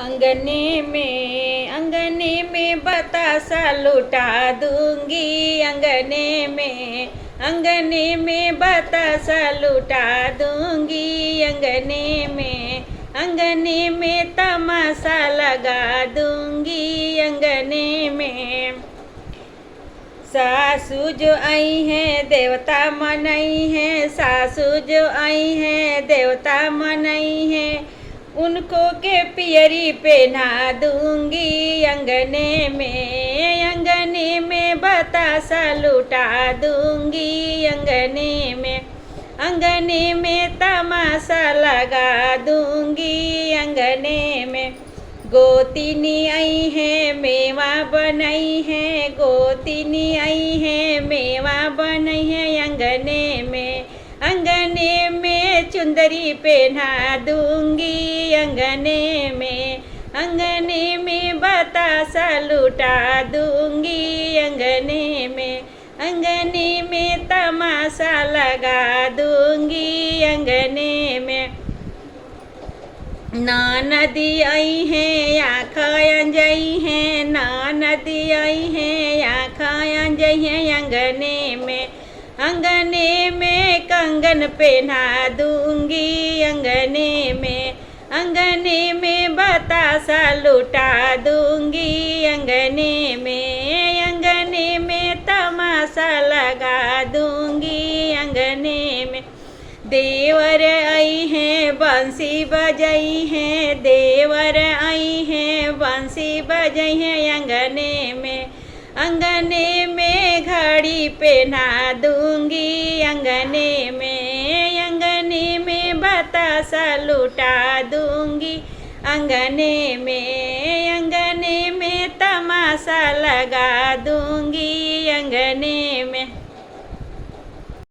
अंगने में बतासा लुटा दूंगी। अंगने में बतासा लुटा दूंगी। अंगने में तमाशा लगा दूंगी। अंगने में सासू जो आई हैं देवता मनाई हैं। सासू जो आई हैं देवता मनाई हैं। उनको के पियरी पहना दूंगी। अंगने में बतासा लुटा दूंगी। अंगने में तमाशा लगा दूंगी। अंगने में गोतिनी आई है मेवा बनाई है। गोतिनी आई है मेवा बनाई है। अंगने में चुंदरी पहना दूंगी। अंगने में बतासा लुटा दूंगी। अंगने में तमाशा लगा दूंगी। अंगने में नदी आई है आँखें अंजई है। नदी आई है आँखें अंजई है। अंगने में कंगन पहना दूंगी। अंगने में बतासा लुटा दूंगी। अंगने में तमाशा लगा दूंगी। अंगने में देवर आई हैं बंसी बजाई हैं। देवर आई हैं बंसी बजाई हैं। अंगने में घड़ी पहना दूंगी। अंगने में बतासा लुटा दूंगी। अंगने में तमाशा लगा दूंगी। अंगने